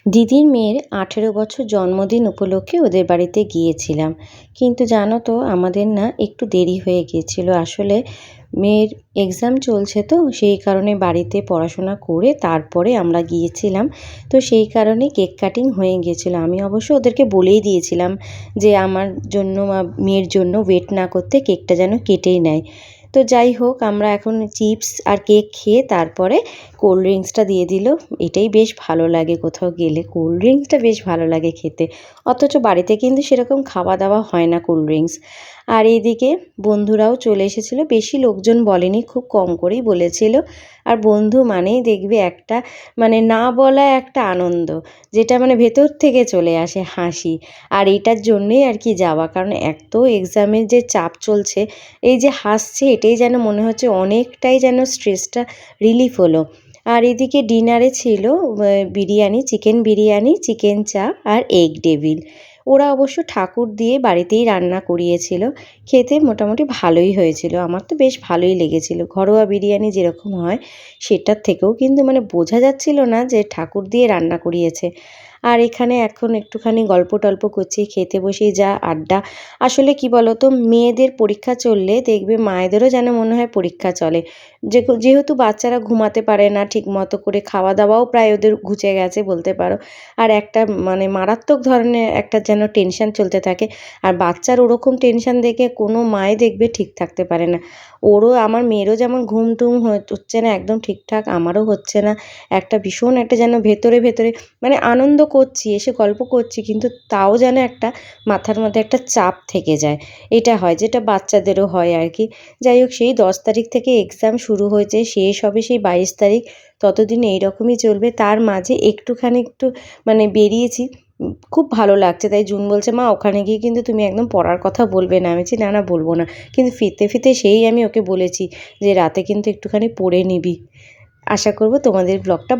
দিদির মেয়ের 18 বছর জন্মদিন উপলক্ষে ওদের বাড়িতে গিয়েছিলাম। কিন্তু জানো তো আমাদের না একটু দেরি হয়ে গিয়েছিল। আসলে মেয়ের এক্সাম চলছে তো সেই কারণে বাড়িতে পড়াশোনা করে তারপরে আমরা গিয়েছিলাম। তো সেই কারণে কেক কাটিং হয়ে গিয়েছিল। আমি অবশ্য ওদেরকে বলেই দিয়েছিলাম যে আমার জন্য মেয়ের জন্য ওয়েট না করতে কেকটা যেন কেটেই নেয়। তো যাই হোক, আমরা এখন চিপস আর কেক খেয়ে তারপরে কোল্ড ড্রিঙ্কসটা দিয়ে দিল। এটাই বেশ ভালো লাগে, কোথাও গেলে কোল্ড ড্রিঙ্কসটা বেশ ভালো লাগে খেতে। অথচ বাড়িতে কিন্তু সেরকম খাওয়া দাওয়া হয় না কোল্ড ড্রিঙ্কস। আর এইদিকে বন্ধুরাও চলে এসেছিলো, বেশি লোকজন বলেনি, খুব কম করেই বলেছিল। আর বন্ধু মানেই দেখবে একটা না বলা একটা আনন্দ, যেটা ভেতর থেকে চলে আসে হাসি। আর এটার জন্যেই আর কি যাওয়া, কারণ এত এক্সামের যে চাপ চলছে, এই যে হাসছে এটাই যেন মনে হচ্ছে অনেকটাই যেন স্ট্রেসটা রিলিফ হলো। আর এদিকে ডিনারে ছিল বিরিয়ানি, চিকেন বিরিয়ানি, চিকেন চাপ আর এগ ডেভিল। ওরা অবশ্য ঠাকুর দিয়ে বাড়িতেই রান্না করিয়েছিল। খেতে মোটামুটি ভালোই হয়েছিল, আমার তো বেশ ভালোই লেগেছিল। ঘরোয়া বিরিয়ানি যেরকম হয় সেটার থেকেও কিন্তু বোঝা যাচ্ছিল না যে ঠাকুর দিয়ে রান্না করিয়েছে। আর এখানে এখন একটুখানি গল্প টল্প করছি, খেতে বসেই যা আড্ডা। আসলে কি বলো তো, মেয়েদের পরীক্ষা চললে দেখবে মায়েদেরও যেন মনে হয় পরীক্ষা চলে। যেহেতু বাচ্চারা ঘুমাতে পারে না ঠিক মতো করে, খাওয়া দাওয়াও প্রায় ওদের ঘুচে গেছে বলতে পারো। আর একটা মারাত্মক ধরনের একটা যেন টেনশন চলতে থাকে। আর বাচ্চার ওরকম টেনশন দেখে কোনো মায়ে দেখবে ঠিক থাকতে পারে না। আমার মেয়েরও যেমন ঘুম টুম হচ্ছে না একদম ঠিকঠাক, আমারও হচ্ছে না। একটা ভীষণ একটা যেন ভেতরে ভেতরে আনন্দ করছি, এসে গল্প করছি, কিন্তু তাও যেন একটা মাথার মধ্যে একটা চাপ থেকে যায়। এটা হয়, যেটা বাচ্চাদেরও হয় আর কি। যাই হোক, সেই 10 তারিখ থেকে এক্সাম শুরু হয়েছে, শেষ হবে সেই 22 তারিখ। ততদিন এইরকমই চলবে। তার মাঝে একটু বেরিয়েছি, খুব ভালো লাগছে। তাই জুন বলছে, মা ওখানে গিয়ে কিন্তু তুমি একদম পড়ার কথা বলবে না। আমি বলছি না না, বলবো না। কিন্তু ফিরতে ফিরতে সেই আমি ওকে বলেছি যে রাতে কিন্তু একটুখানি পড়ে নিবি। আশা করব তোমাদের ব্লগটা